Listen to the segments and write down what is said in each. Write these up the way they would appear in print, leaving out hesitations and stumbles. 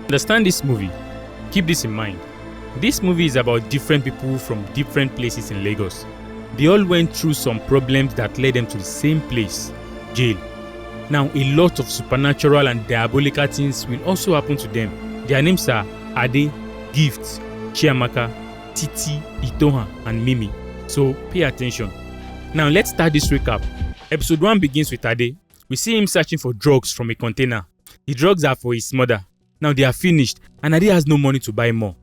Understand this movie. Keep this in mind. This movie is about different people from different places in Lagos. They all went through some problems that led them to the same place, jail. Now, a lot of supernatural and diabolical things will also happen to them. Their names are Ade, Gift, Chiamaka, Titi, Itohan and Mimi. So pay attention. Now let's start this recap. Episode 1 begins with Ade. We see him searching for drugs from a container. The drugs are for his mother. Now they are finished and Ade has no money to buy more.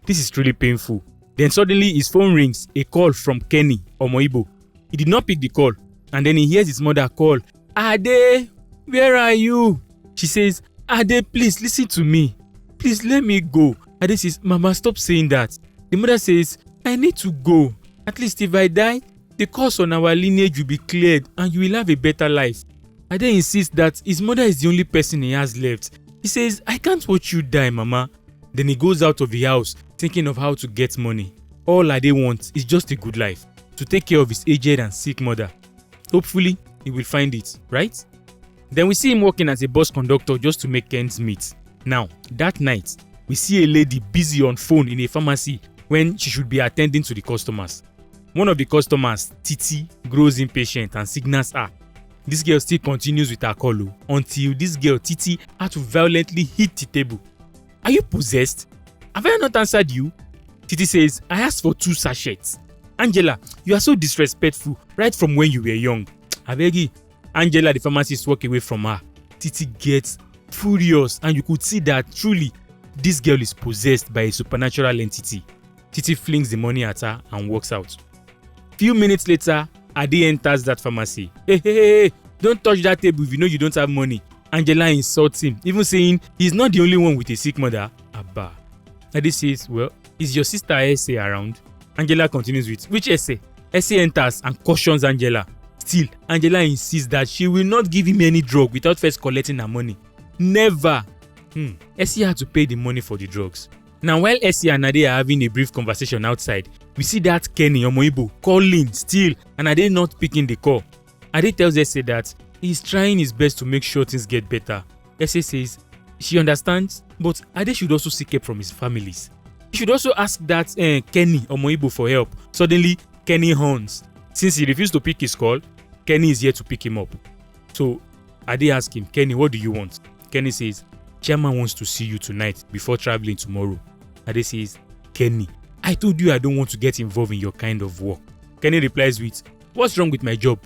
This is truly painful. Then suddenly his phone rings, a call from Kenny Omoibo. He did not pick the call and then he hears his mother call, Ade, where are you? She says, Ade, please listen to me. Please let me go. Ade says, Mama, stop saying that. The mother says, I need to go. At least if I die, the curse on our lineage will be cleared and you will have a better life. Ade insists that his mother is the only person he has left. He says, I can't watch you die, Mama. Then he goes out of the house thinking of how to get money. All Ade wants is just a good life, to take care of his aged and sick mother. Hopefully, he will find it, right? Then we see him working as a bus conductor just to make ends meet. Now, that night, we see a lady busy on phone in a pharmacy when she should be attending to the customers. One of the customers, Titi, grows impatient and signals her. This girl still continues with her call until this girl, Titi, had to violently hit the table. Are you possessed? Have I not answered you? Titi says, I asked for 2 sachets. Angela, you are so disrespectful right from when you were young. I beg you. Angela, the pharmacist, walk away from her. Titi gets furious and you could see that truly this girl is possessed by a supernatural entity. Titi flings the money at her and walks out. Few minutes later, Ade enters that pharmacy. Hey, don't touch that table if you know you don't have money. Angela insults him, even saying he's not the only one with a sick mother. Abba. Ade says, well, is your sister Essay around? Angela continues with, which Essay? Essay enters and cautions Angela. Still, Angela insists that she will not give him any drug without first collecting her money. Never. Essay had to pay the money for the drugs. Now, while Essay and Ade are having a brief conversation outside, we see that Kenny Omoibo calling still and Ade not picking the call. Ade tells Essay that he's trying his best to make sure things get better. Essay says she understands, but Ade should also seek help from his families. He should also ask that Kenny Omoibo for help. Suddenly, Kenny horns. Since he refused to pick his call, Kenny is here to pick him up. So Ade asks him, Kenny, what do you want? Kenny says, Chairman wants to see you tonight before traveling tomorrow. Ade says, Kenny, I told you I don't want to get involved in your kind of work. Kenny replies with, what's wrong with my job?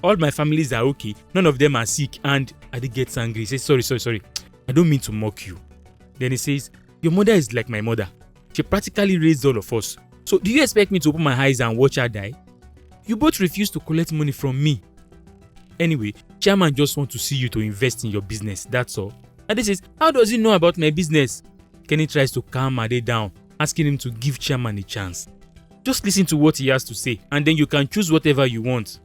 All my families are okay, none of them are sick. And Ade gets angry. He says, sorry. I don't mean to mock you. Then he says, your mother is like my mother. She practically raised all of us. So do you expect me to open my eyes and watch her die? You both refuse to collect money from me. Anyway, Chairman just wants to see you to invest in your business, that's all. Ade says, how does he know about my business? Kenny tries to calm Ade down, asking him to give Chairman a chance. Just listen to what he has to say and then you can choose whatever you want.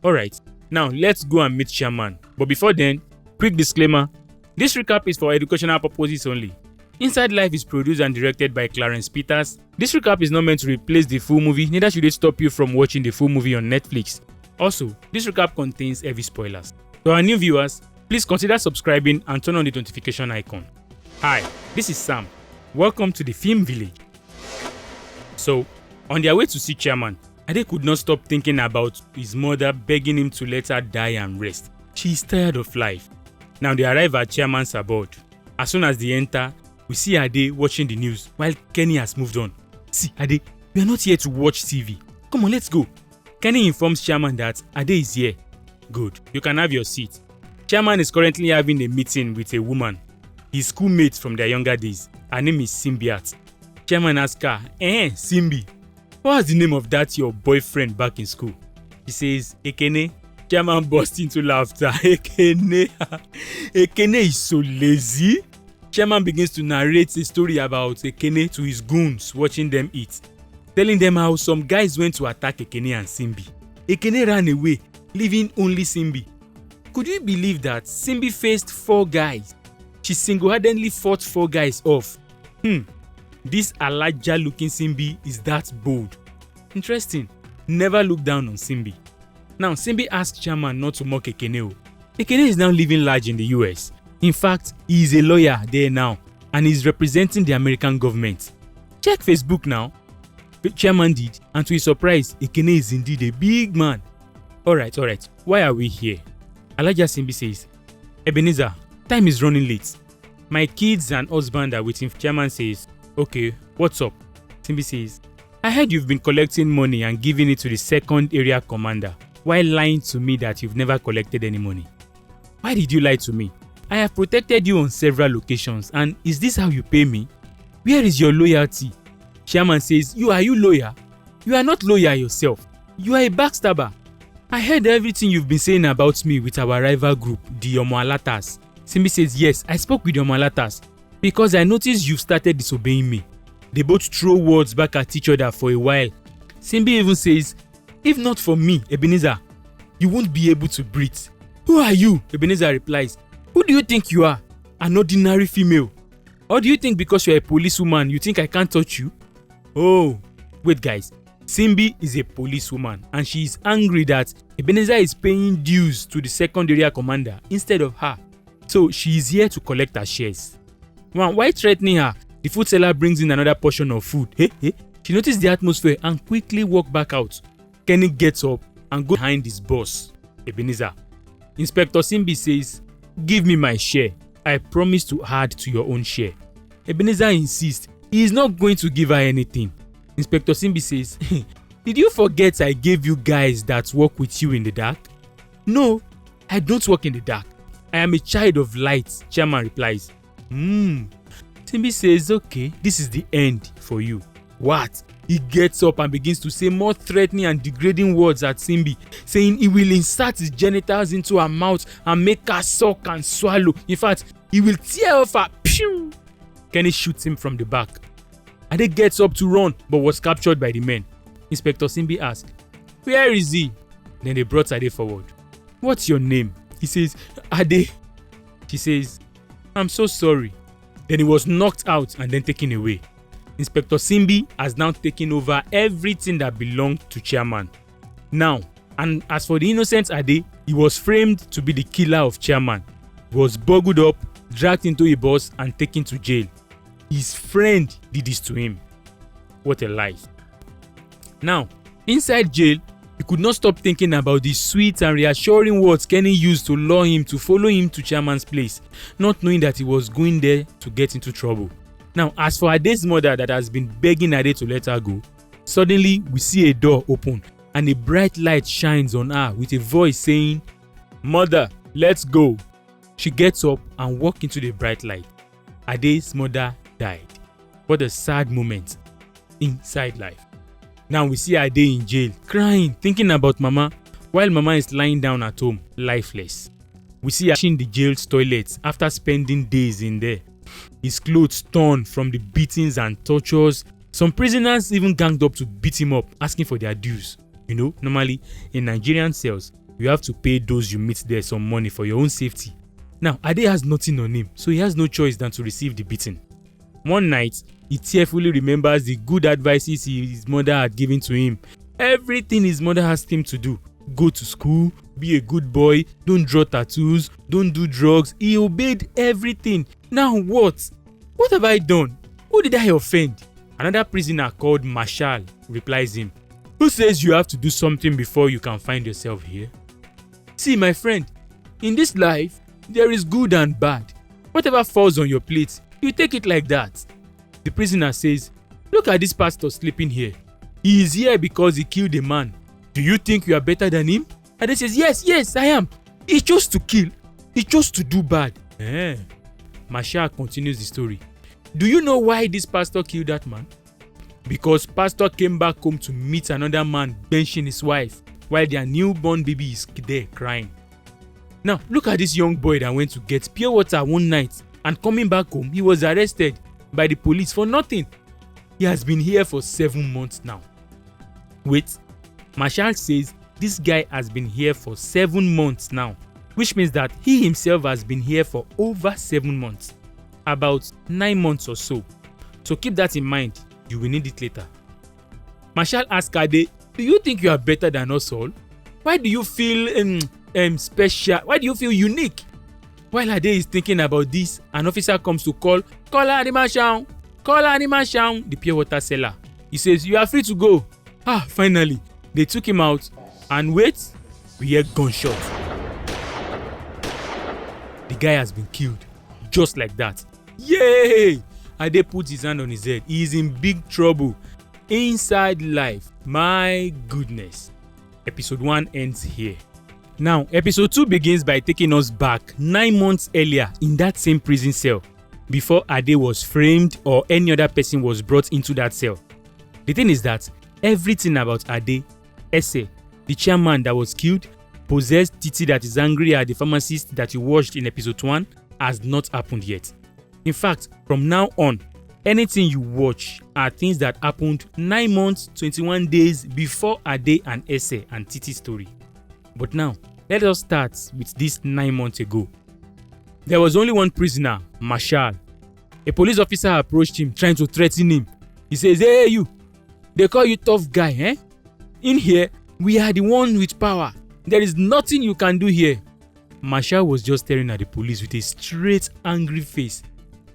Alright, now let's go and meet Chairman. But before then, quick disclaimer, this recap is for educational purposes only. Inside Life is produced and directed by Clarence. This recap is not meant to replace the full movie, neither should it stop you from watching the full movie on Netflix. Also, this recap contains heavy spoilers. To our new viewers, please consider subscribing and turn on the notification icon. Hi, this is Sam. Welcome to the Film Village. So, on their way to see Chairman, Ade could not stop thinking about his mother begging him to let her die and rest. She is tired of life. Now they arrive at Chairman's abode. As soon as they enter, we see Ade watching the news while Kenny has moved on. See, Ade, we are not here to watch TV. Come on, let's go. Kenny informs Chairman that Ade is here. Good, you can have your seat. Chairman is currently having a meeting with a woman, his schoolmate from their younger days. Her name is Simbiat. Chairman asks her, Simbi, what's the name of that your boyfriend back in school? She says, Ekene. Chairman bursts into laughter. Ekene. Ekene is so lazy. Chairman begins to narrate a story about Ekene to his goons watching them eat, telling them how some guys went to attack Ekene and Simbi. Ekene ran away, leaving only Simbi. Could you believe that Simbi faced 4 guys? She single-handedly fought 4 guys off. This Elijah-looking Simbi is that bold. Interesting. Never look down on Simbi. Now, Simbi asked Chairman not to mock Ekene. Ekene is now living large in the US. In fact, he is a lawyer there now and is representing the American government. Check Facebook now. The chairman did, and to his surprise, Ekene is indeed a big man. Alright. Why are we here? Elijah Simbi says, Ebenezer, time is running late. My kids and husband are waiting. Chairman says, okay, what's up? Simbi says, I heard you've been collecting money and giving it to the second area commander while lying to me that you've never collected any money. Why did you lie to me? I have protected you on several occasions, and is this how you pay me? Where is your loyalty? Chairman says, are you lawyer? You are not lawyer yourself. You are a backstabber. I heard everything you've been saying about me with our rival group, the Omoalatas. Simbi says, yes, I spoke with the Omoalatas because I noticed you've started disobeying me. They both throw words back at each other for a while. Simbi even says, if not for me, Ebenezer, you won't be able to breathe. Who are you? Ebenezer replies, who do you think you are? An ordinary female? Or do you think because you're a policewoman, you think I can't touch you? Oh, wait guys. Simbi is a policewoman and she is angry that Ebenezer is paying dues to the second area commander instead of her. So she is here to collect her shares. While threatening her, the food seller brings in another portion of food. She noticed the atmosphere and quickly walked back out. Kenny gets up and goes behind his boss, Ebenezer. Inspector Simbi says, give me my share. I promise to add to your own share. Ebenezer insists he is not going to give her anything. Inspector Simbi says, did you forget I gave you guys that work with you in the dark? No, I don't work in the dark. I am a child of light, Chairman replies. Simbi says, okay, this is the end for you. What? He gets up and begins to say more threatening and degrading words at Simbi, saying he will insert his genitals into her mouth and make her suck and swallow. In fact, he will tear off her. Pew! Kenny shoots him from the back. Ade gets up to run but was captured by the men. Inspector Simbi asks, where is he? Then they brought Ade forward. What's your name? He says, Ade. She says, I'm so sorry. Then he was knocked out and then taken away. Inspector Simbi has now taken over everything that belonged to Chairman. Now, and as for the innocent Ade, he was framed to be the killer of Chairman. He was boggled up, dragged into a bus and taken to jail. His friend did this to him. What a life. Now, inside jail, he could not stop thinking about the sweet and reassuring words Kenny used to lure him to follow him to Chairman's place, not knowing that he was going there to get into trouble. Now, as for Ade's mother that has been begging Ade to let her go, suddenly we see a door open and a bright light shines on her with a voice saying, Mother, let's go. She gets up and walks into the bright light. Ade's mother died. What a sad moment inside life. Now we see Ade in jail, crying, thinking about Mama, while Mama is lying down at home, lifeless. We see her in the jail's toilets after spending days in there. His clothes torn from the beatings and tortures. Some prisoners even ganged up to beat him up, asking for their dues. You know, normally in Nigerian cells, you have to pay those you meet there some money for your own safety. Now, Ade has nothing on him, so he has no choice than to receive the beating. One night, he tearfully remembers the good advices his mother had given to him. Everything his mother asked him to do. Go to school, be a good boy, don't draw tattoos, don't do drugs. He obeyed everything. Now what? What have I done? Who did I offend? Another prisoner called Marshal replies him. Who says you have to do something before you can find yourself here? See, my friend, in this life, there is good and bad. Whatever falls on your plate, you take it like that. The prisoner says, look at this pastor sleeping here. He is here because he killed a man. Do you think you are better than him? And he says, yes, I am. He chose to kill. He chose to do bad. Marshal continues the story. Do you know why this pastor killed that man? Because pastor came back home to meet another man benching his wife while their newborn baby is there crying. Now, look at this young boy that went to get pure water one night and coming back home, he was arrested by the police for nothing. He has been here for 7 months now. Wait, Marshal says this guy has been here for 7 months now, which means that he himself has been here for over 7 months, about 9 months or so. So keep that in mind, you will need it later. Marshal asks Ade, do you think you are better than us all? Why do you feel special? Why do you feel unique? While Ade is thinking about this, an officer comes to call animal the pure water seller. He says, "You are free to go." Finally, they took him out, and wait, we hear gunshot. The guy has been killed, just like that. Yay! Ade puts his hand on his head. He is in big trouble. Inside life, my goodness. Episode 1 ends here. Now, episode 2 begins by taking us back 9 months earlier in that same prison cell, before Ade was framed or any other person was brought into that cell. The thing is that everything about Ade, Ese, the chairman that was killed, possessed Titi that is angry at the pharmacist that you watched in episode 1 has not happened yet. In fact, from now on, anything you watch are things that happened 9 months, 21 days before Ade and Ese and Titi's story. But now, let us start with this 9 months ago. There was only one prisoner, Marshal. A police officer approached him trying to threaten him. He says, "Hey you, they call you tough guy, eh? In here, we are the one with power. There is nothing you can do here." Marshal was just staring at the police with a straight, angry face.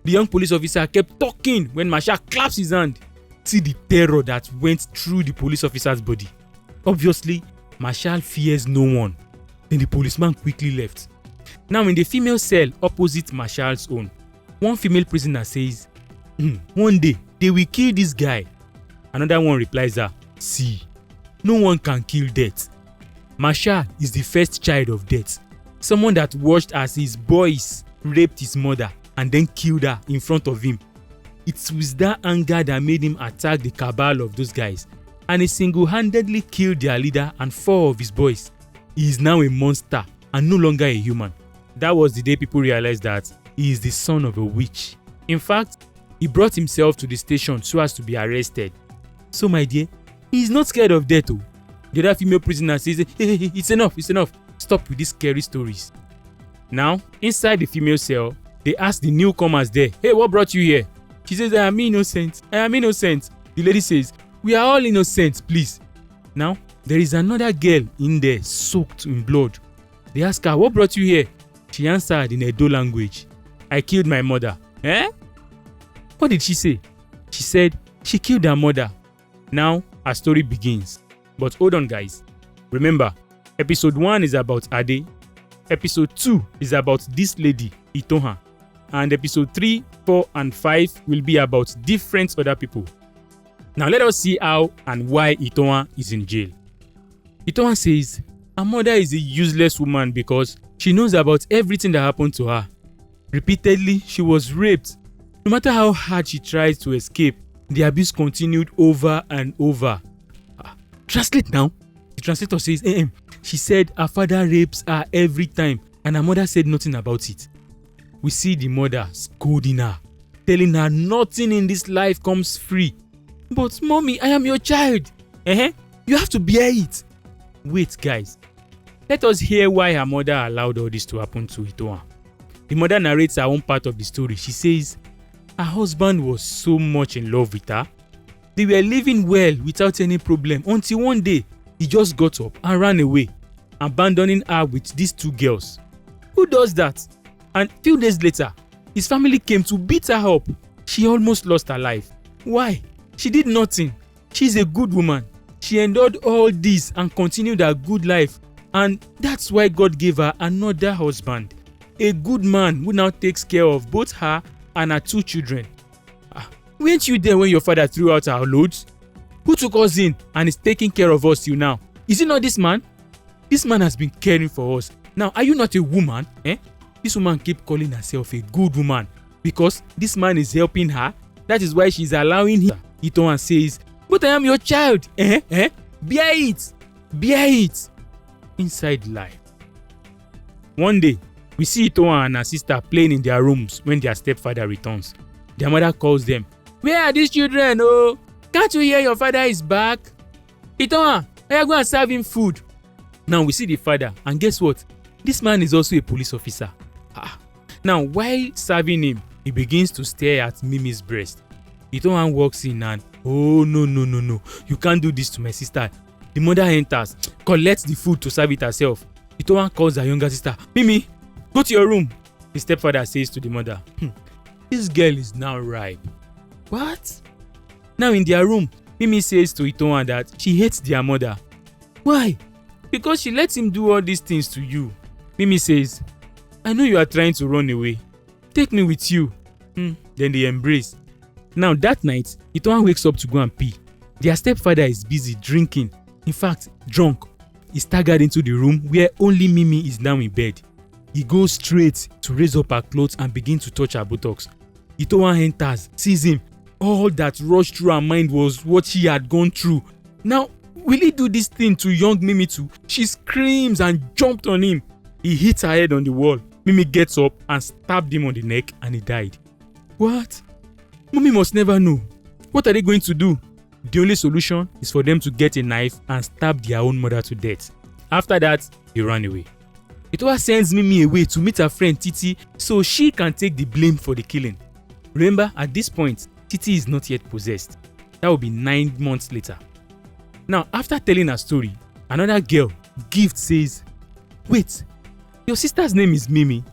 The young police officer kept talking when Marshal claps his hand. See the terror that went through the police officer's body. Obviously, Marshal fears no one. Then the policeman quickly left. Now in the female cell opposite Marshal's own, one female prisoner says, "One day, they will kill this guy." Another one replies her, "See, no one can kill death. Marshal is the first child of death. Someone that watched as his boys raped his mother and then killed her in front of him. It was that anger that made him attack the cabal of those guys, and he single-handedly killed their leader and 4 of his boys. He is now a monster and no longer a human." That was the day people realized that he is the son of a witch. In fact, he brought himself to the station so as to be arrested. So my dear, he is not scared of death. The other female prisoner says, "Hey, it's enough. Stop with these scary stories." Now, inside the female cell, they ask the newcomers there, "Hey, what brought you here?" She says, I am innocent. The lady says, "We are all innocent, please." Now, there is another girl in there soaked in blood. They ask her, "What brought you here?" She answered in Edo language, "I killed my mother." Eh? What did she say? She said she killed her mother. Now, our story begins. But hold on, guys. Remember, episode 1 is about Ade. Episode 2 is about this lady, Itohan. And episode 3, 4, and 5 will be about different other people. Now let us see how and why Itohan is in jail. Itohan says her mother is a useless woman because she knows about everything that happened to her. Repeatedly, she was raped. No matter how hard she tried to escape, the abuse continued over and over. Translate now. The translator says, she said her father rapes her every time and her mother said nothing about it. We see the mother scolding her, telling her nothing in this life comes free. "But mommy, I am your child. You have to bear it." Wait, guys. Let us hear why her mother allowed all this to happen to Itohan. The mother narrates her own part of the story. She says her husband was so much in love with her. They were living well without any problem until one day he just got up and ran away, abandoning her with these 2 girls. Who does that? And few days later, his family came to beat her up. She almost lost her life. Why? She did nothing. She's a good woman. She endured all this and continued her good life. And that's why God gave her another husband. A good man who now takes care of both her and her 2 children. Weren't you there when your father threw out our loads? Who took us in and is taking care of us till now? Is it not this man? This man has been caring for us. Now, are you not a woman? This woman keeps calling herself a good woman because this man is helping her. That is why she's allowing him. Itohan says, "But I am your child. Bear it. Inside life. One day, we see Itohan and her sister playing in their rooms when their stepfather returns. Their mother calls them. "Where are these children? Oh, can't you hear your father is back? Itohan, I am going to serve him food." Now we see the father, and guess what? This man is also a police officer. Now, while serving him, he begins to stare at Mimi's breast. Itohan walks in and, "Oh, no. You can't do this to my sister." The mother enters, collects the food to serve it herself. Itohan calls her younger sister. "Mimi, go to your room." The stepfather says to the mother, this girl is now ripe. What? Now in their room, Mimi says to Itohan that she hates their mother. Why? Because she lets him do all these things to you. Mimi says, I know you are trying to run away. Take me with you. Then they embrace. Now that night, Itohan wakes up to go and pee. Their stepfather is busy drinking. In fact, drunk. He staggered into the room where only Mimi is now in bed. He goes straight to raise up her clothes and begin to touch her buttocks. Itohan enters, sees him. All that rushed through her mind was what she had gone through. Now, will he do this thing to young Mimi too? She screams and jumped on him. He hits her head on the wall. Mimi gets up and stabbed him on the neck and he died. What? Mommy must never know. What are they going to do? The only solution is for them to get a knife and stab their own mother to death. After that, he ran away. Itohan sends Mimi away to meet her friend Titi so she can take the blame for the killing. Remember, at this point, Titi is not yet possessed. That will be 9 months later. Now, after telling her story, another girl, Gift, says, wait, your sister's name is Mimi?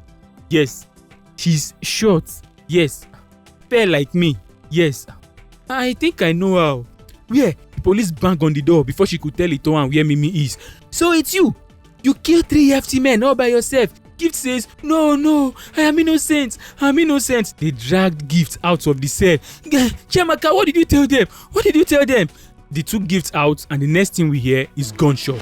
Yes. She's short? Yes. Fair like me? Yes. I think I know her. Where? The police banged on the door before she could tell Itohan where Mimi is. So it's you? You killed 3 FT men all by yourself? Gift says, no, I am innocent. They dragged Gift out of the cell. Chamaka, what did you tell them? They took Gift out and the next thing we hear is gunshot.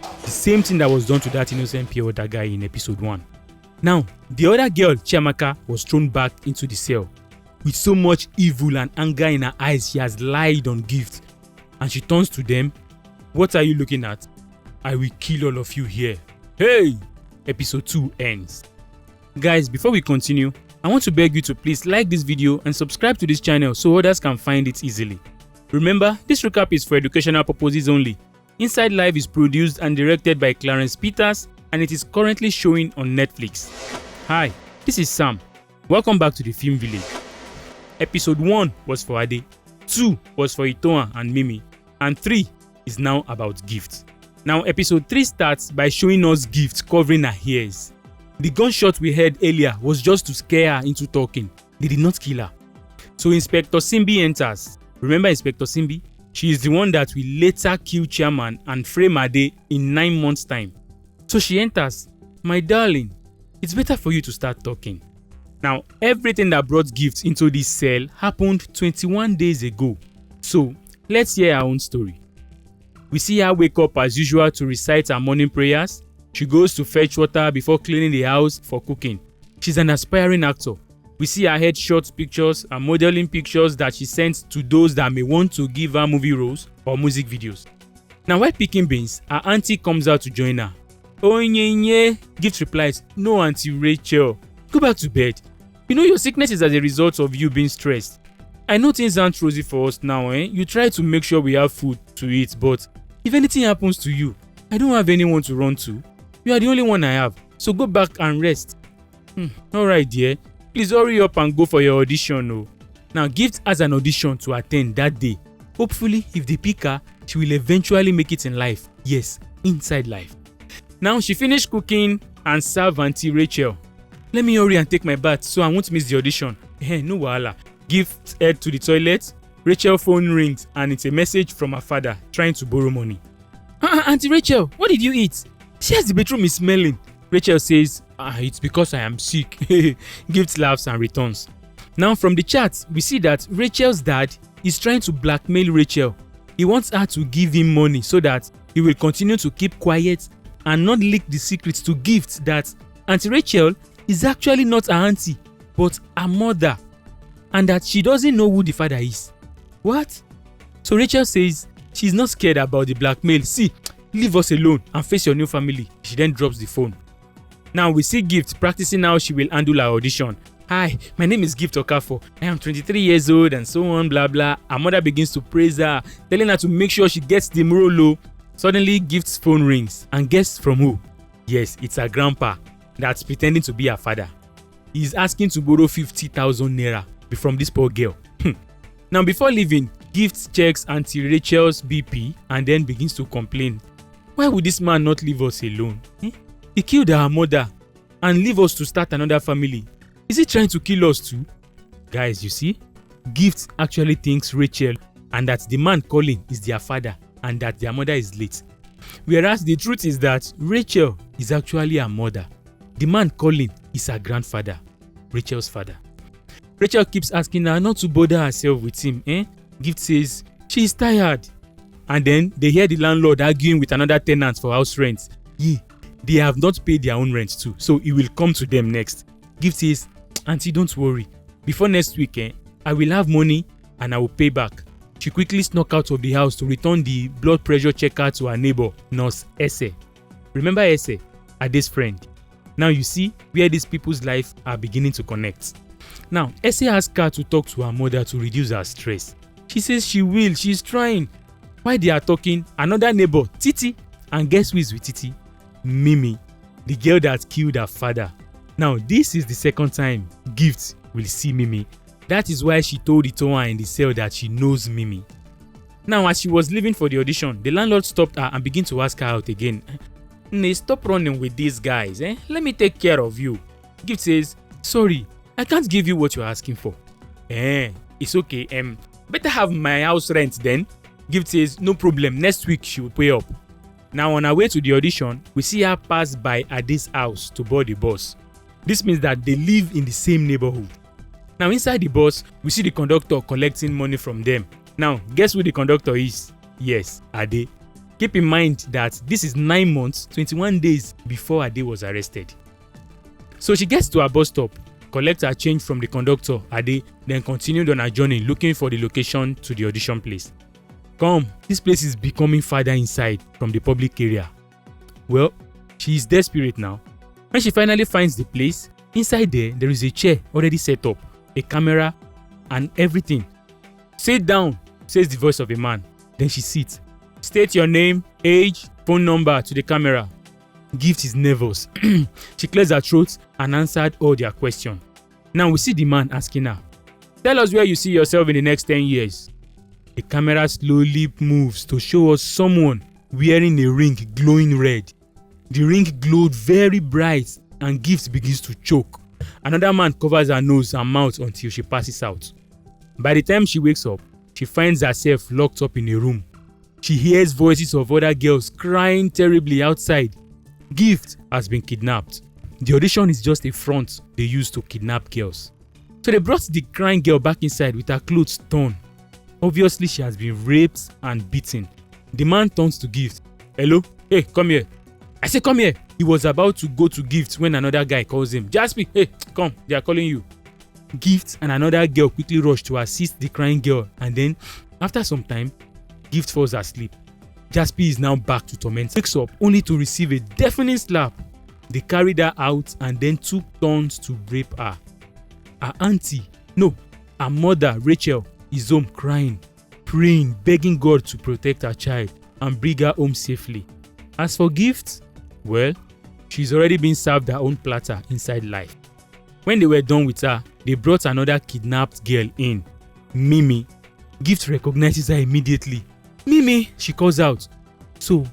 The same thing that was done to that innocent pure water guy in episode 1. Now, the other girl, Chiamaka, was thrown back into the cell. With so much evil and anger in her eyes, she has lied on Gift. And she turns to them. What are you looking at? I will kill all of you here. Hey! Episode 2 ends. Guys, before we continue, I want to beg you to please like this video and subscribe to this channel so others can find it easily. Remember, this recap is for educational purposes only. Inside Live is produced and directed by Clarence and it is currently showing on Netflix. Hi, this is Sam. Welcome back to the Film Village. Episode 1 was for Ade, 2 was for Itohan and Mimi, and 3 is now about Gift. Now episode 3 starts by showing us Gift covering her ears. The gunshot we heard earlier was just to scare her into talking. They did not kill her. So Inspector Simbi enters. Remember Inspector Simbi? She is the one that will later kill Chairman and frame Ade in 9 months' time. So she enters. My darling, it's better for you to start talking. Now, everything that brought Gift into this cell happened 21 days ago. So, let's hear her own story. We see her wake up as usual to recite her morning prayers. She goes to fetch water before cleaning the house for cooking. She's an aspiring actor. We see her headshot pictures and modeling pictures that she sends to those that may want to give her movie roles or music videos. Now while picking beans, her auntie comes out to join her. Oh nye. Gift replies, no Auntie Rachel, go back to bed. You know your sickness is as a result of you being stressed. I know things aren't rosy for us now, You try to make sure we have food to eat, but if anything happens to you, I don't have anyone to run to. You are the only one I have, so go back and rest. Alright dear, please hurry up and go for your audition. Now Gift has an audition to attend that day. Hopefully, if they pick her, she will eventually make it in life. Yes, inside life. Now she finished cooking and served Auntie Rachel. Let me hurry and take my bath so I won't miss the audition. No wahala. Gift head to the toilet. Rachel's phone rings and it's a message from her father trying to borrow money. Auntie Rachel, what did you eat? She has the bedroom is smelling. Rachel says, it's because I am sick. Gift laughs and returns. Now from the chat, we see that Rachel's dad is trying to blackmail Rachel. He wants her to give him money so that he will continue to keep quiet and not leak the secrets to Gift that Auntie Rachel is actually not her auntie, but her mother, and that she doesn't know who the father is. What? So Rachel says she's not scared about the blackmail. See, leave us alone and face your new family. She then drops the phone. Now we see Gift practicing how she will handle her audition. Hi, my name is Gift Okafor. I am 23 years old and so on, blah blah. Her mother begins to praise her, telling her to make sure she gets the role. Suddenly, Gift's phone rings, and guess from who? Yes, it's her grandpa that's pretending to be her father. He's asking to borrow 50,000 naira from this poor girl. Now, before leaving, Gift checks Auntie Rachel's BP and then begins to complain. Why would this man not leave us alone? He killed our mother. and leave us to start another family. Is he trying to kill us too? Guys, you see, Gift actually thinks Rachel and that the man calling is their father and that their mother is late. Whereas the truth is that Rachel is actually her mother. The man calling is her grandfather, Rachel's father. Rachel keeps asking her not to bother herself with him. Gift says she is tired. And then they hear the landlord arguing with another tenant for house rent. They have not paid their own rent too, so it will come to them next. Gift says, Auntie, don't worry. Before next week, I will have money and I will pay back. She quickly snuck out of the house to return the blood pressure checker to her neighbor, Nurse Ese. Remember Ese, Ade's friend? Now you see where these people's lives are beginning to connect. Now, Ese asks her to talk to her mother to reduce her stress. She says she will, she's trying. While they are talking, another neighbor, Titi, and guess who is with Titi? Mimi, the girl that killed her father. Now, this is the second time Gift will see Mimi. That is why she told Itohan in the cell that she knows Mimi. Now, as she was leaving for the audition, the landlord stopped her and began to ask her out again. Stop running with these guys. Let me take care of you. Gift says, sorry, I can't give you what you're asking for. It's okay. Better have my house rent then. Gift says, no problem. Next week she will pay up. Now, on her way to the audition, we see her pass by Ade's house to board the bus. This means that they live in the same neighborhood. Now, inside the bus, we see the conductor collecting money from them. Now, guess who the conductor is? Yes, Ade. Keep in mind that this is 9 months, 21 days before Ade was arrested. So she gets to her bus stop, collects her change from the conductor, Ade, then continued on her journey looking for the location to the audition place. Come, this place is becoming farther inside from the public area. Well, she is desperate now. When she finally finds the place, inside there is a chair already set up, a camera, and everything. Sit down, says the voice of a man. Then she sits. State your name, age, phone number to the camera. Gift is nervous. She clears her throat and answered all their questions. Now we see the man asking her, tell us where you see yourself in the next 10 years. The camera slowly moves to show us someone wearing a ring glowing red. The ring glowed very bright and Gift begins to choke. Another man covers her nose and mouth until she passes out. By the time she wakes up, she finds herself locked up in a room. She hears voices of other girls crying terribly outside. Gift has been kidnapped. The audition is just a front they use to kidnap girls. So they brought the crying girl back inside with her clothes torn. Obviously, she has been raped and beaten. The man turns to Gift. Hello? Hey, come here. I say come here. He was about to go to Gift when another guy calls him. Jaspi, hey, come, they are calling you. Gift and another girl quickly rush to assist the crying girl, and then, after some time, Gift falls asleep. Jaspi is now back to torment. Wakes up only to receive a deafening slap. They carried her out and then took turns to rape her. Her mother, Rachel, is home crying, praying, begging God to protect her child and bring her home safely. As for Gift, well, she's already been served her own platter inside life. When they were done with her, they brought another kidnapped girl in, Mimi. Gift recognizes her immediately. Mimi, she calls out. So,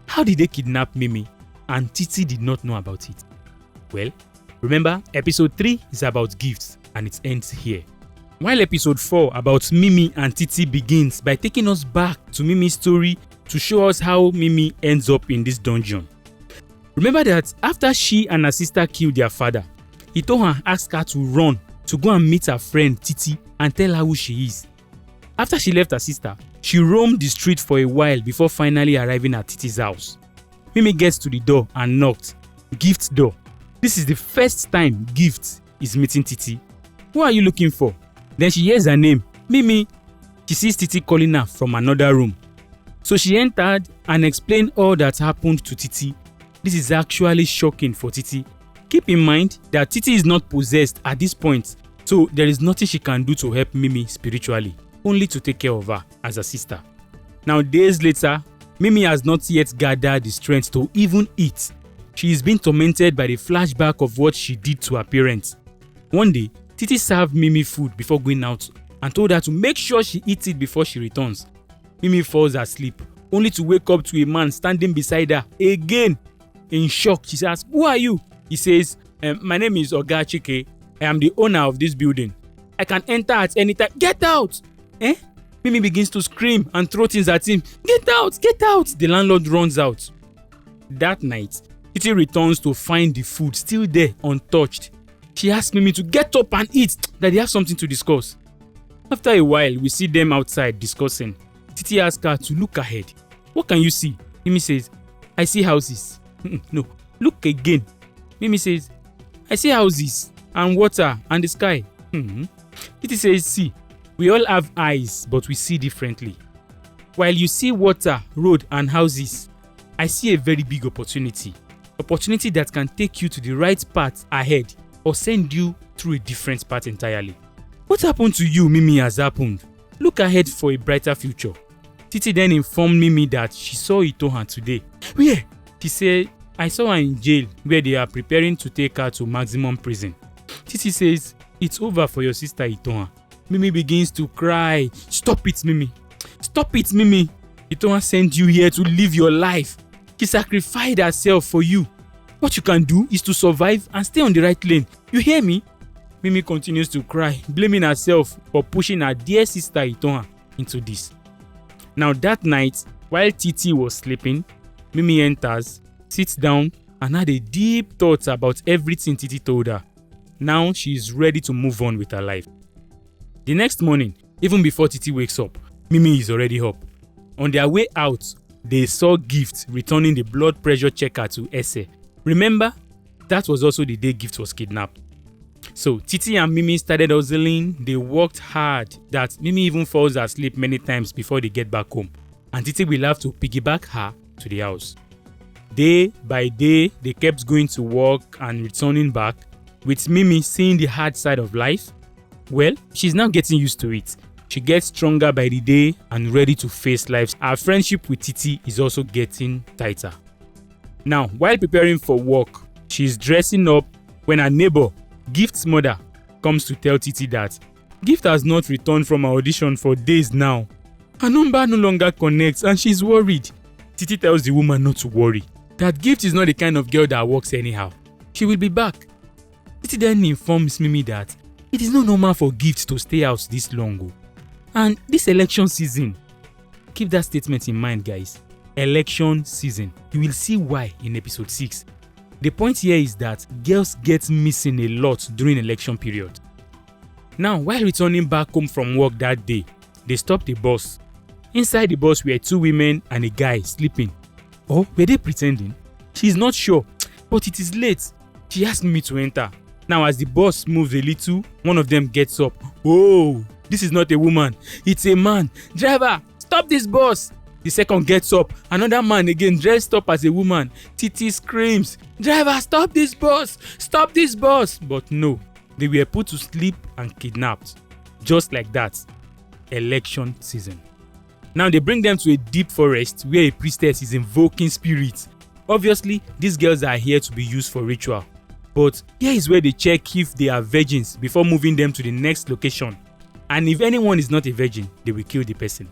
how did they kidnap Mimi? And Titi did not know about it. Well, remember, episode 3 is about Gifts and it ends here. While episode 4 about Mimi and Titi begins by taking us back to Mimi's story to show us how Mimi ends up in this dungeon. Remember that after she and her sister killed their father, Itohan asked her to run to go and meet her friend Titi and tell her who she is. After she left her sister, she roamed the street for a while before finally arriving at Titi's house. Mimi gets to the door and knocked. Gift's door. This is the first time Gift is meeting Titi. Who are you looking for? Then she hears her name, Mimi. She sees Titi calling her from another room. So she entered and explained all that happened to Titi. This is actually shocking for Titi. Keep in mind that Titi is not possessed at this point, so there is nothing she can do to help Mimi spiritually, only to take care of her as a sister. Now, days later, Mimi has not yet gathered the strength to even eat. She is being tormented by the flashback of what she did to her parents. One day, Titi served Mimi food before going out and told her to make sure she eats it before she returns. Mimi falls asleep, only to wake up to a man standing beside her again. In shock, she says, "Who are you?" He says, My name is Oga Chike. I am the owner of this building. I can enter at any time. Get out! Mimi begins to scream and throw things at him. Get out! Get out! The landlord runs out. That night, Titi returns to find the food still there, untouched. She asks Mimi to get up and eat, that they have something to discuss. After a while, we see them outside discussing. Titi asks her to look ahead. What can you see? Mimi says, I see houses. No, look again. Mimi says, I see houses and water and the sky. Titi says, see, we all have eyes, but we see differently. While you see water, road and houses, I see a very big opportunity. Opportunity that can take you to the right path ahead or send you through a different path entirely. What happened to you, Mimi, has happened. Look ahead for a brighter future. Titi then informed Mimi that she saw Itohan today. Where? She said, I saw her in jail where they are preparing to take her to maximum prison. Titi says, it's over for your sister Itohan. Mimi begins to cry. Stop it, Mimi. Stop it, Mimi. Itohan sent you here to live your life. She sacrificed herself for you. What you can do is to survive and stay on the right lane. You hear me? Mimi continues to cry, blaming herself for pushing her dear sister Itohan into this. Now that night, while Titi was sleeping, Mimi enters, sits down, and had a deep thought about everything Titi told her. Now she is ready to move on with her life. The next morning, even before Titi wakes up, Mimi is already up. On their way out, they saw Gift returning the blood pressure checker to Ese. Remember, that was also the day Gift was kidnapped. So Titi and Mimi started hustling. They worked hard that Mimi even falls asleep many times before they get back home. And Titi will have to piggyback her to the house. Day by day, they kept going to work and returning back, with Mimi seeing the hard side of life. Well, she's now getting used to it. She gets stronger by the day and ready to face life. Our friendship with Titi is also getting tighter. Now, while preparing for work, she's dressing up when her neighbor, Gift's mother, comes to tell Titi that Gift has not returned from her audition for days now. Her number no longer connects and she's worried. Titi tells the woman not to worry, that Gift is not the kind of girl that works anyhow. She will be back. Titi then informs Mimi that it is not normal for Gift to stay out this long. And this election season, keep that statement in mind, guys. Election season. You will see why in episode 6. The point here is that girls get missing a lot during election period. Now, while returning back home from work that day, they stopped the bus. Inside the bus were 2 women and a guy sleeping. Or were they pretending? She's not sure, but it is late. She asked me to enter. Now, as the bus moves a little, one of them gets up. Oh, this is not a woman, it's a man. Driver, stop this bus. The second gets up. Another man again dressed up as a woman. Titi screams, driver, stop this bus! Stop this bus! But no, they were put to sleep and kidnapped. Just like that. Election season. Now they bring them to a deep forest where a priestess is invoking spirits. Obviously, these girls are here to be used for ritual. But here is where they check if they are virgins before moving them to the next location. And if anyone is not a virgin, they will kill the person.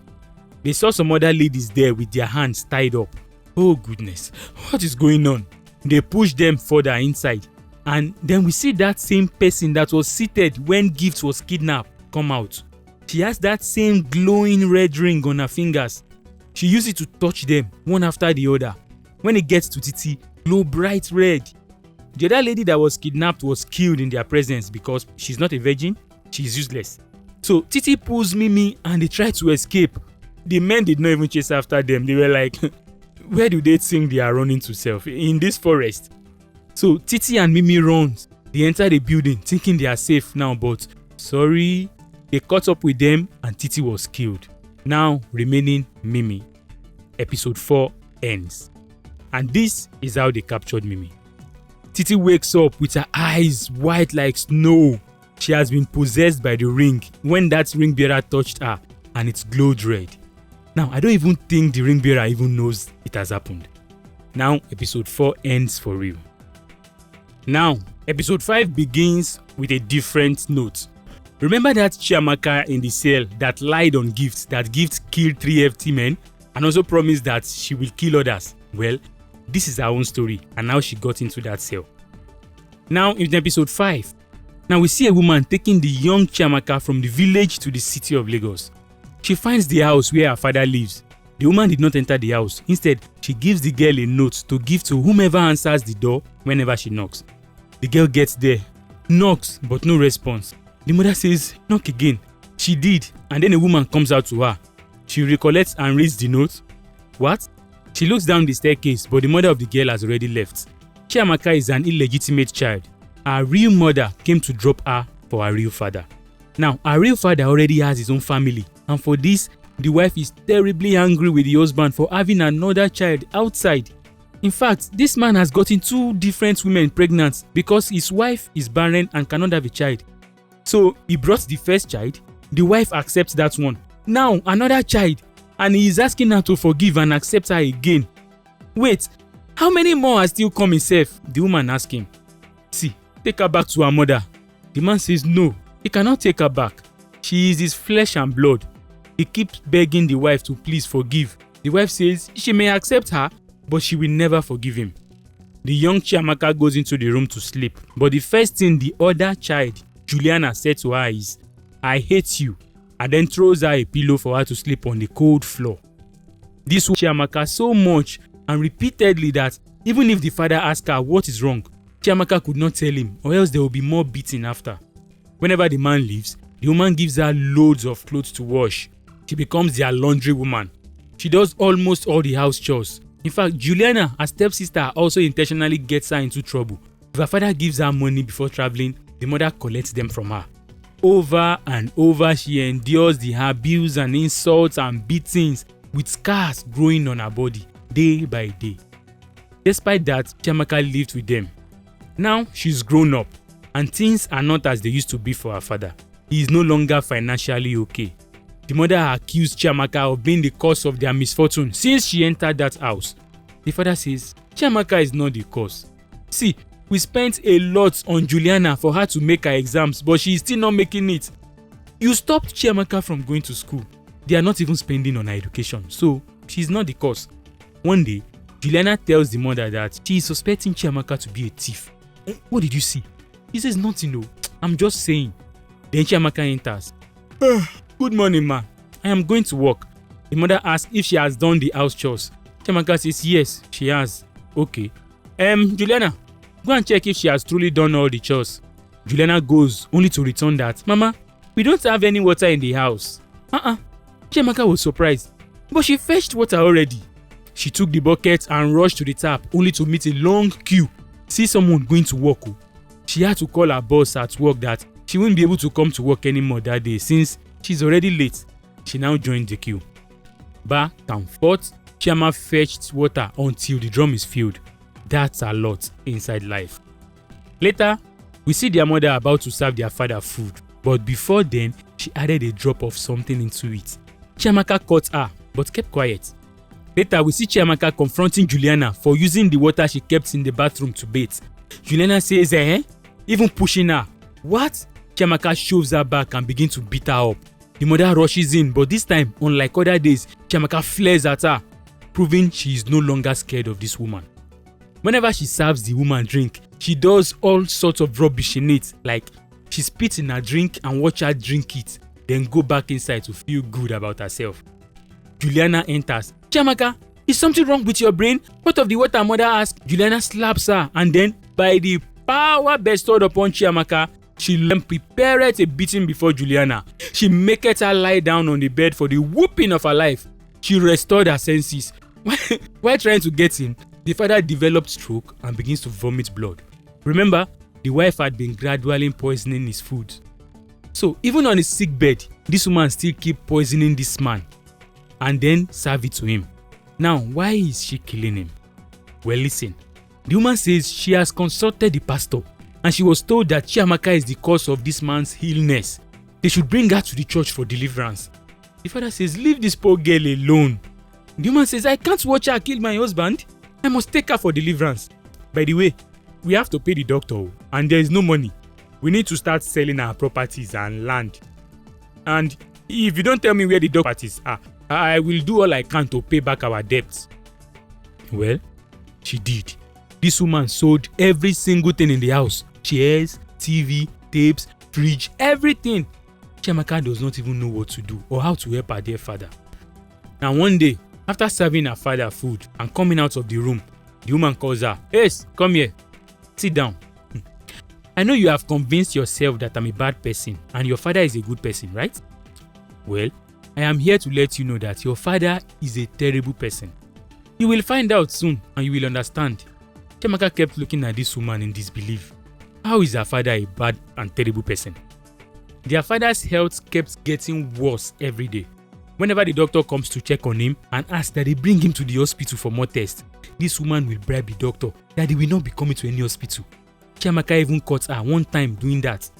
They saw some other ladies there with their hands tied up. Oh goodness, what is going on? They push them further inside. And then we see that same person that was seated when Gift was kidnapped come out. She has that same glowing red ring on her fingers. She used it to touch them one after the other. When it gets to Titi, glow bright red. The other lady that was kidnapped was killed in their presence because she's not a virgin, she's useless. So Titi pulls Mimi and they try to escape. The men did not even chase after them. They were like, where do they think they are running to self? In this forest. So Titi and Mimi run. They enter the building thinking they are safe now, but sorry, they caught up with them and Titi was killed. Now remaining Mimi. Episode 4 ends. And this is how they captured Mimi. Titi wakes up with her eyes white like snow. She has been possessed by the ring when that ring bearer touched her and it glowed red. Now, I don't even think the ring bearer even knows it has happened. Now, episode 4 ends for real. Now, episode 5 begins with a different note. Remember that Chiamaka in the cell that lied on Gift, that Gift killed 3 FT men and also promised that she will kill others? Well, this is her own story and how she got into that cell. Now in episode 5, now we see a woman taking the young Chiamaka from the village to the city of Lagos. She finds the house where her father lives. The woman did not enter the house. Instead, she gives the girl a note to give to whomever answers the door whenever she knocks. The girl gets there, knocks, but no response. The mother says, knock again. She did, and then a woman comes out to her. She recollects and reads the note. What? She looks down the staircase, but the mother of the girl has already left. Chiamaka is an illegitimate child. Her real mother came to drop her for her real father. Now, her real father already has his own family, and for this, the wife is terribly angry with the husband for having another child outside. In fact, this man has gotten 2 different women pregnant because his wife is barren and cannot have a child. So he brought the first child, the wife accepts that one. Now another child, and he is asking her to forgive and accept her again. Wait, how many more are still coming safe? The woman asks him. See, take her back to her mother. The man says no, he cannot take her back. She is his flesh and blood. He keeps begging the wife to please forgive. The wife says she may accept her, but she will never forgive him. The young Chiamaka goes into the room to sleep, but the first thing the other child, Juliana, said to her is, I hate you, and then throws her a pillow for her to sleep on the cold floor. This woke Chiamaka so much and repeatedly that even if the father asked her what is wrong, Chiamaka could not tell him, or else there will be more beating after. Whenever the man leaves, the woman gives her loads of clothes to wash. She becomes their laundry woman. She does almost all the house chores. In fact, Juliana, her stepsister, also intentionally gets her into trouble. If her father gives her money before traveling, the mother collects them from her. Over and over, she endures the abuse and insults and beatings with scars growing on her body day by day. Despite that, Chamaka lived with them. Now she's grown up and things are not as they used to be for her father. He is no longer financially okay. The mother accused Chiamaka of being the cause of their misfortune since she entered that house. The father says, Chiamaka is not the cause. See, we spent a lot on Juliana for her to make her exams, but she is still not making it. You stopped Chiamaka from going to school. They are not even spending on her education, so she is not the cause. One day, Juliana tells the mother that she is suspecting Chiamaka to be a thief. What did you see? He says, nothing, no. I'm just saying. Then Chiamaka enters. Good morning, ma. I am going to work. The mother asks if she has done the house chores. Chamaka says yes, she has. Okay. Juliana, go and check if she has truly done all the chores. Juliana goes only to return that, Mama, we don't have any water in the house. Chamaka was surprised, but she fetched water already. She took the bucket and rushed to the tap only to meet a long queue. See someone going to work. She had to call her boss at work that she wouldn't be able to come to work anymore that day since she's already late. She now joined the queue. Back and forth, Chiama fetched water until the drum is filled. That's a lot inside life. Later, we see their mother about to serve their father food, but before then, she added a drop of something into it. Chiamaka caught her, but kept quiet. Later, we see Chiamaka confronting Juliana for using the water she kept in the bathroom to bathe. Juliana says, even pushing her. What? Chiamaka shoves her back and begins to beat her up. The mother rushes in, but this time, unlike other days, Chiamaka flares at her, proving she is no longer scared of this woman. Whenever she serves the woman drink, she does all sorts of rubbish in it, like she spits in her drink and watch her drink it, then go back inside to feel good about herself. Juliana enters. Chiamaka, is something wrong with your brain? What of the water mother asks? Juliana slaps her, and then, by the power bestowed upon Chiamaka, she prepared a beating before Juliana. She maketh her lie down on the bed for the whooping of her life. She restored her senses. While trying to get in, the father developed stroke and begins to vomit blood. Remember, the wife had been gradually poisoning his food. So even on his sick bed, this woman still keep poisoning this man and then serve it to him. Now, why is she killing him? Well, listen. The woman says she has consulted the pastor and she was told that Chiamaka is the cause of this man's illness. They should bring her to the church for deliverance. The father says, leave this poor girl alone. The woman says, I can't watch her kill my husband. I must take her for deliverance. By the way, we have to pay the doctor and there is no money. We need to start selling our properties and land. And if you don't tell me where the properties are, I will do all I can to pay back our debts. Well, she did. This woman sold every single thing in the house, Chairs, TV, tapes, fridge, everything. Chiamaka does not even know what to do or how to help her dear father. Now one day, after serving her father food and coming out of the room, the woman calls her, "Yes, come here. Sit down. I know you have convinced yourself that I'm a bad person and your father is a good person, right? Well, I am here to let you know that your father is a terrible person. You will find out soon and you will understand." Chamaka kept looking at this woman in disbelief. How is her father a bad and terrible person? Their father's health kept getting worse every day. Whenever the doctor comes to check on him and asks that they bring him to the hospital for more tests, this woman will bribe the doctor that they will not be coming to any hospital. Chamaka even caught her one time doing that.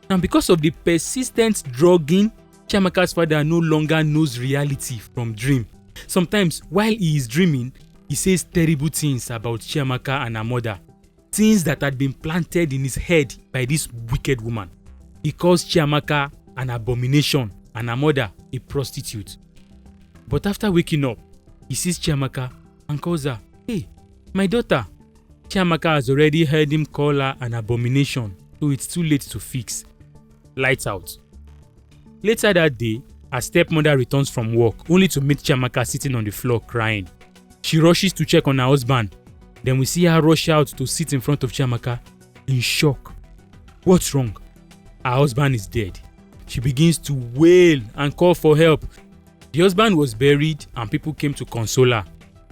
Now because of the persistent drugging, Chamaka's father no longer knows reality from dream. Sometimes while he is dreaming, he says terrible things about Chiamaka and her mother. Things that had been planted in his head by this wicked woman. He calls Chiamaka an abomination and her mother a prostitute. But after waking up, he sees Chiamaka and calls her, "Hey, my daughter." Chiamaka has already heard him call her an abomination, so it's too late to fix. Lights out. Later that day, her stepmother returns from work only to meet Chiamaka sitting on the floor crying. She rushes to check on her husband. Then we see her rush out to sit in front of Chiamaka in shock. What's wrong? Her husband is dead. She begins to wail and call for help. The husband was buried and people came to console her.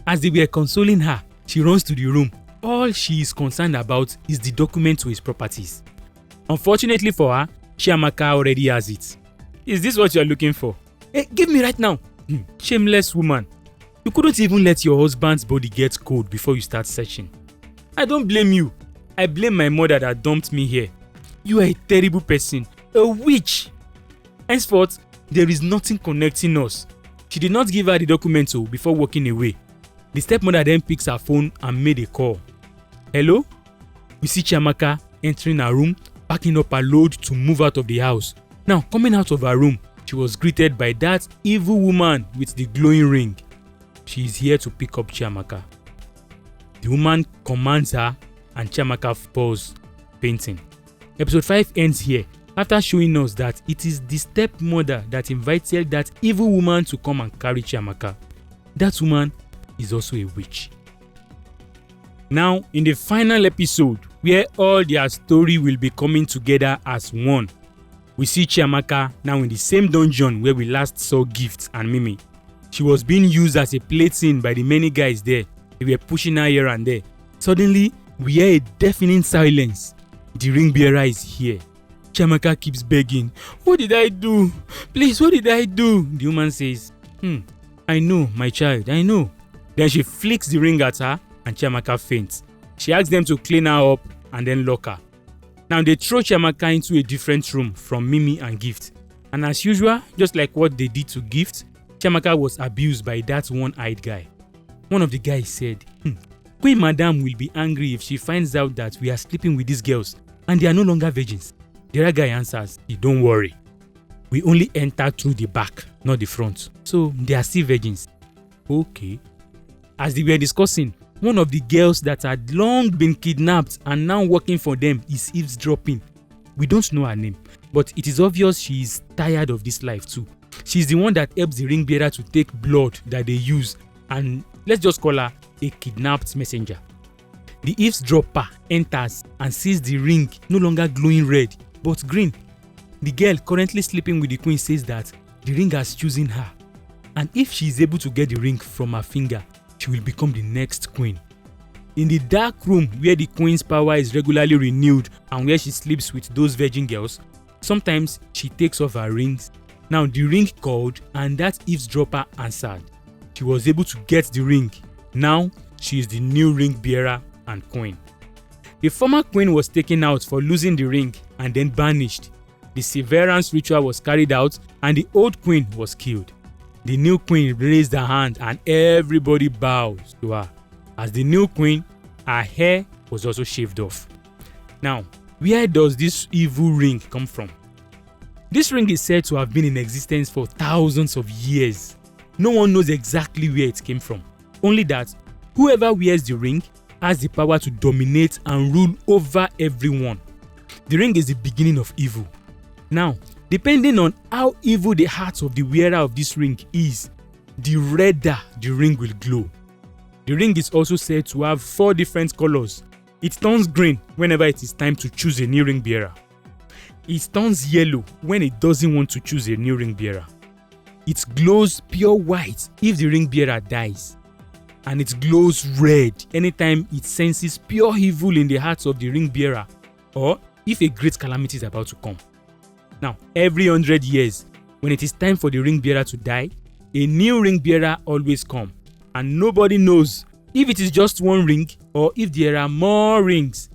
As they were consoling her, she runs to the room. All she is concerned about is the document to his properties. Unfortunately for her, Chiamaka already has it. Is this what you are looking for? Hey, give me right now. Shameless woman. You couldn't even let your husband's body get cold before you start searching. I don't blame you. I blame my mother that dumped me here. You are a terrible person. A witch. Henceforth, there is nothing connecting us. She did not give her the document before walking away. The stepmother then picks her phone and made a call. Hello? We see Chamaka entering her room, packing up her load to move out of the house. Now, coming out of her room, she was greeted by that evil woman with the glowing ring. She is here to pick up Chamaka. The woman commands her and Chamaka falls fainting. Episode 5 ends here after showing us that it is the stepmother that invited that evil woman to come and carry Chamaka. That woman is also a witch. Now, in the final episode, where all their story will be coming together as one, we see Chiamaka now in the same dungeon where we last saw Gift and Mimi. She was being used as a plaything by the many guys there. They were pushing her here and there. Suddenly, we hear a deafening silence. The ring bearer is here. Chiamaka keeps begging, "What did I do? Please, what did I do?" The woman says, "I know, my child, I know." Then she flicks the ring at her and Chiamaka faints. She asks them to clean her up and then lock her. Now they throw Chiamaka into a different room from Mimi and Gift. And as usual, just like what they did to Gift, Chiamaka was abused by that one-eyed guy. One of the guys said, "Queen Madam will be angry if she finds out that we are sleeping with these girls and they are no longer virgins." The other guy answers, "Don't worry. We only enter through the back, not the front. So they are still virgins." Okay. As they were discussing, one of the girls that had long been kidnapped and now working for them is eavesdropping. We don't know her name, but it is obvious she is tired of this life too. She's the one that helps the ring bearer to take blood that they use, and let's just call her a kidnapped messenger. The eavesdropper enters and sees the ring no longer glowing red, but green. The girl currently sleeping with the queen says that the ring has chosen her, and if she is able to get the ring from her finger, she will become the next queen. In the dark room where the queen's power is regularly renewed and where she sleeps with those virgin girls, sometimes she takes off her rings. Now the ring called and that eavesdropper answered. She was able to get the ring. Now she is the new ring bearer and queen. The former queen was taken out for losing the ring and then banished. The severance ritual was carried out and the old queen was killed. The new queen raised her hand and everybody bows to her. As the new queen, her hair was also shaved off. Now, where does this evil ring come from? This ring is said to have been in existence for thousands of years. No one knows exactly where it came from. Only that whoever wears the ring has the power to dominate and rule over everyone. The ring is the beginning of evil. Now, depending on how evil the heart of the wearer of this ring is, the redder the ring will glow. The ring is also said to have 4 different colors. It turns green whenever it is time to choose a new ring bearer. It turns yellow when it doesn't want to choose a new ring bearer. It glows pure white if the ring bearer dies. And it glows red anytime it senses pure evil in the hearts of the ring bearer, or if a great calamity is about to come. Now, every 100 years, when it is time for the ring bearer to die, a new ring bearer always comes, and nobody knows if it is just one ring or if there are more rings.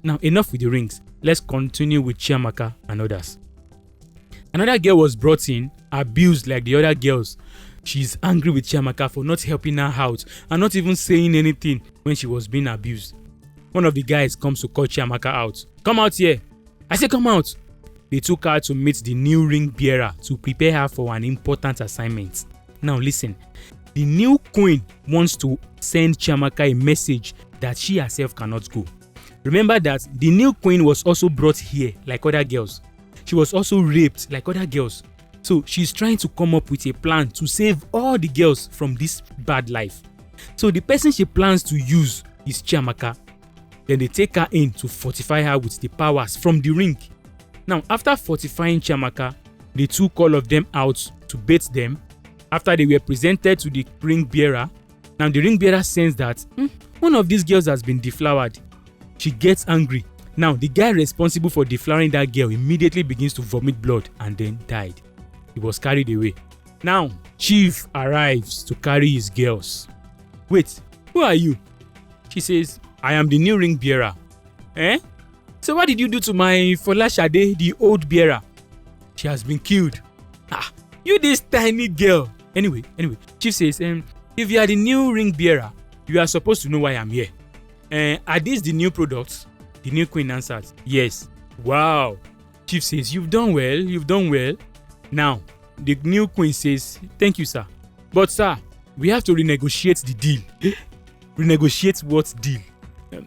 Now, enough with the rings. Let's continue with Chiamaka and others. Another girl was brought in, abused like the other girls. She's angry with Chiamaka for not helping her out and not even saying anything when she was being abused. One of the guys comes to call Chiamaka out. Come out here. I say come out. They took her to meet the new ring bearer to prepare her for an important assignment. Now listen, the new queen wants to send Chiamaka a message that she herself cannot go. Remember that the new queen was also brought here like other girls. She was also raped like other girls. So she's trying to come up with a plan to save all the girls from this bad life. So the person she plans to use is Chiamaka. Then they take her in to fortify her with the powers from the ring. Now, after fortifying Chamaka, they took all of them out to bait them. After they were presented to the ring bearer, now the ring bearer sensed that one of these girls has been deflowered. She gets angry. Now, the guy responsible for deflowering that girl immediately begins to vomit blood and then died. He was carried away. Now, Chief arrives to carry his girls. Wait, who are you? She says, I am the new ring bearer. Eh? So what did you do to my Folashade, the old bearer? She has been killed. Ah, you this tiny girl. Anyway, Chief says, if you are the new ring bearer, you are supposed to know why I'm here. Are these the new products? The new queen answers, yes. Wow. Chief says, you've done well. Now, the new queen says, thank you, sir. But sir, we have to renegotiate the deal. Renegotiate what deal?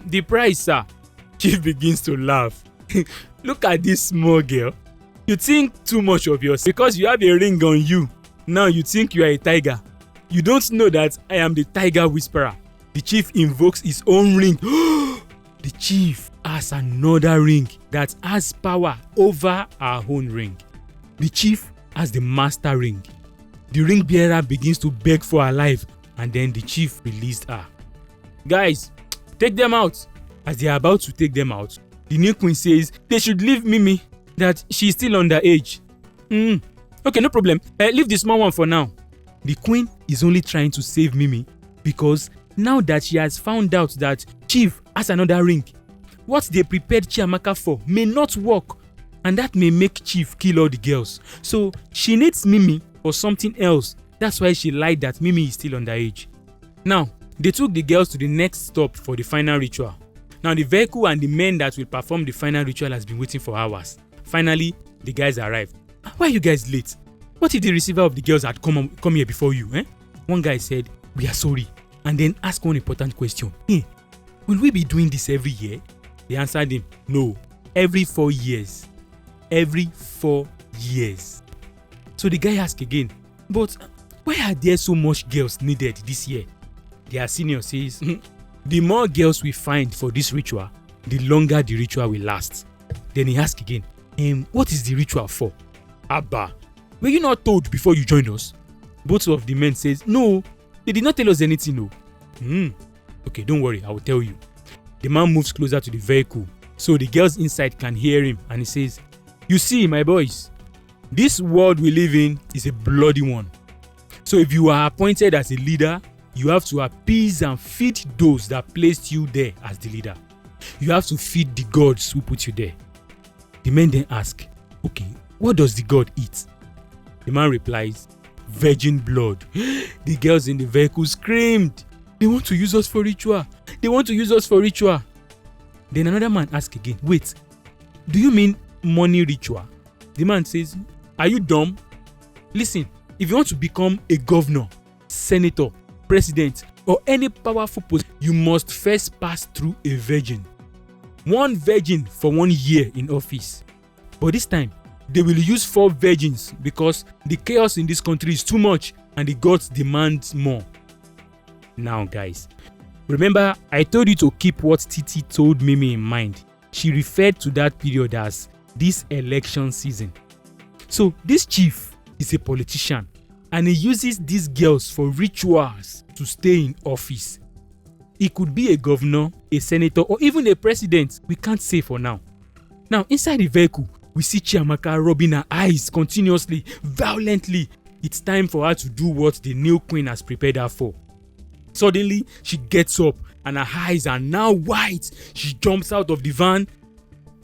The price, sir. Chief begins to laugh. Look at this small girl. You think too much of yourself because you have a ring on you. Now you think you are a tiger. You don't know that I am the tiger whisperer. The chief invokes his own ring. The chief has another ring that has power over our own ring. The chief has the master ring. The ring bearer begins to beg for her life, and then the chief released her. Guys, take them out. As they are about to take them out, the new queen says they should leave Mimi, that she is still underage. Okay, no problem. Leave the small one for now. The queen is only trying to save Mimi because now that she has found out that Chief has another ring, what they prepared Chiamaka for may not work, and that may make Chief kill all the girls. So she needs Mimi for something else. That's why she lied that Mimi is still underage. Now, they took the girls to the next stop for the final ritual. Now, the vehicle and the men that will perform the final ritual has been waiting for hours. Finally, the guys arrived. Why are you guys late? What if the receiver of the girls had come here before you? One guy said, we are sorry. And then asked one important question. Will we be doing this every year? They answered him, no, every 4 years. Every 4 years. So the guy asked again, but why are there so much girls needed this year? Their senior says, the more girls we find for this ritual, the longer the ritual will last. Then he asked again, what is the ritual for? Abba, were you not told before you joined us? Both of the men says, no, they did not tell us anything, no. Okay, don't worry, I will tell you. The man moves closer to the vehicle so the girls inside can hear him, and he says, you see, my boys, this world we live in is a bloody one. So if you are appointed as a leader, you have to appease and feed those that placed you there as the leader. You have to feed the gods who put you there. The men then ask, okay, what does the god eat? The man replies, virgin blood. The girls in the vehicle screamed, they want to use us for ritual. They want to use us for ritual. Then another man asked again, wait, do you mean money ritual? The man says, are you dumb? Listen, if you want to become a governor, senator, president, or any powerful position, you must first pass through a virgin. 1 virgin for 1 year in office. But this time, they will use 4 virgins because the chaos in this country is too much and the gods demand more. Now guys, remember I told you to keep what Titi told Mimi in mind. She referred to that period as this election season. So this chief is a politician and he uses these girls for rituals to stay in office. He could be a governor, a senator, or even a president. We can't say for now. Now, inside the vehicle, we see Chiamaka rubbing her eyes continuously, violently. It's time for her to do what the new queen has prepared her for. Suddenly, she gets up and her eyes are now white. She jumps out of the van,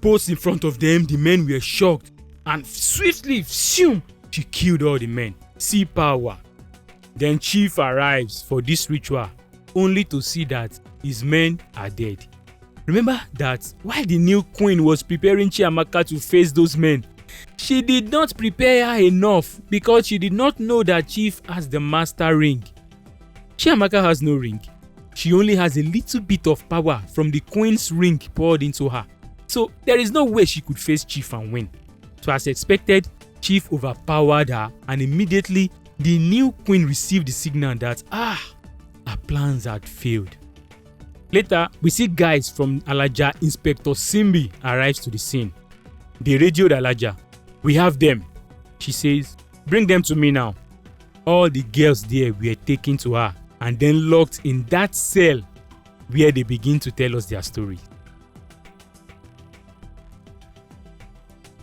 posts in front of them. The men were shocked and swiftly, she killed all the men. See power. Then Chief arrives for this ritual, only to see that his men are dead. Remember that while the new queen was preparing Chiamaka to face those men, she did not prepare her enough because she did not know that Chief has the master ring. Chiamaka has no ring. She only has a little bit of power from the queen's ring poured into her. So there is no way she could face Chief and win. So as expected, Chief overpowered her and immediately the new queen received the signal that her plans had failed. Later, we see guys from Alaja Inspector Simbi arrives to the scene. They radioed Alaja. We have them. She says, bring them to me now. All the girls there were taken to her and then locked in that cell where they begin to tell us their story.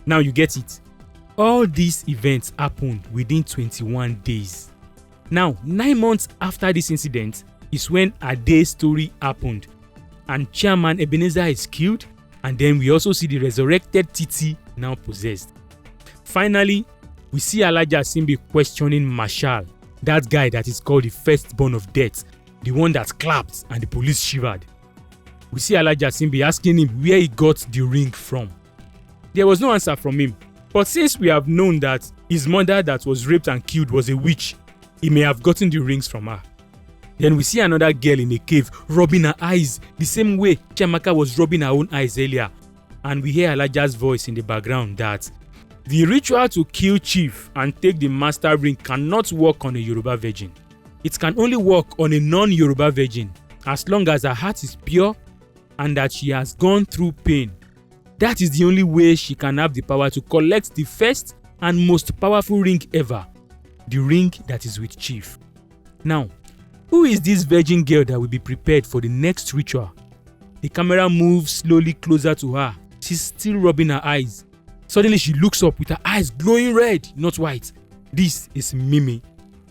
Now you get it. All these events happened within 21 days. Now, 9 months after this incident is when Ade's story happened. And Chairman Ebenezer is killed, and then we also see the resurrected Titi now possessed. Finally, we see Alaja Simbi questioning Marshal, that guy that is called the firstborn of death, the one that clapped and the police shivered. We see Alaja Simbi asking him where he got the ring from. There was no answer from him, but since we have known that his mother that was raped and killed was a witch, he may have gotten the rings from her. Then we see another girl in a cave rubbing her eyes the same way Chamaka was rubbing her own eyes earlier. And we hear Alaja's voice in the background that the ritual to kill Chief and take the master ring cannot work on a Yoruba virgin. It can only work on a non-Yoruba virgin as long as her heart is pure and that she has gone through pain. That is the only way she can have the power to collect the first and most powerful ring ever, the ring that is with Chief. Now, who is this virgin girl that will be prepared for the next ritual? The camera moves slowly closer to her. She's still rubbing her eyes. Suddenly she looks up with her eyes glowing red, not white. This is Mimi,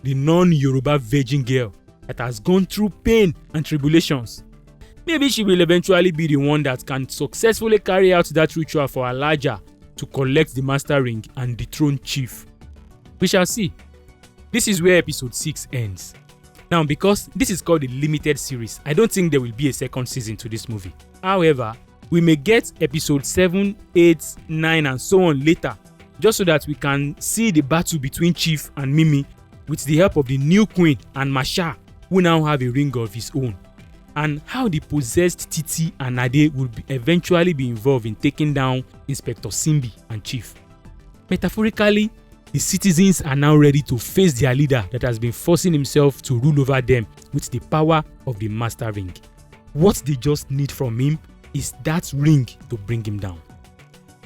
the non-Yoruba virgin girl that has gone through pain and tribulations. Maybe she will eventually be the one that can successfully carry out that ritual for Alaja to collect the master ring and dethrone Chief. We shall see. This is where episode 6 ends. Now, because this is called a limited series, I don't think there will be a second season to this movie. However, we may get episode 7, 8, 9 and so on later, just so that we can see the battle between Chief and Mimi with the help of the new queen and Masha, who now have a ring of his own, and how the possessed Titi and Ade will eventually be involved in taking down Inspector Simbi and Chief. Metaphorically, the citizens are now ready to face their leader that has been forcing himself to rule over them with the power of the master ring. What they just need from him is that ring to bring him down.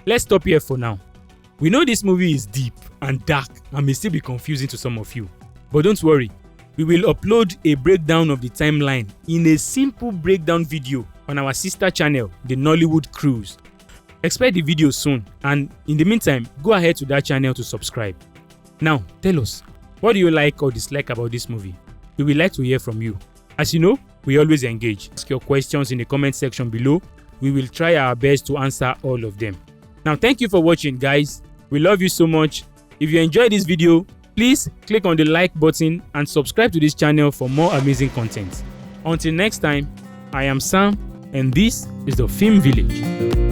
Let's stop here for now. We know this movie is deep and dark and may still be confusing to some of you. But don't worry, we will upload a breakdown of the timeline in a simple breakdown video on our sister channel, the Nollywood Cruise. Expect the video soon, and in the meantime, go ahead to that channel to subscribe. Now, tell us, what do you like or dislike about this movie? We would like to hear from you. As you know, we always engage. Ask your questions in the comment section below. We will try our best to answer all of them. Now, thank you for watching, guys. We love you so much. If you enjoyed this video, please click on the like button and subscribe to this channel for more amazing content. Until next time, I am Sam, and this is the Film Village.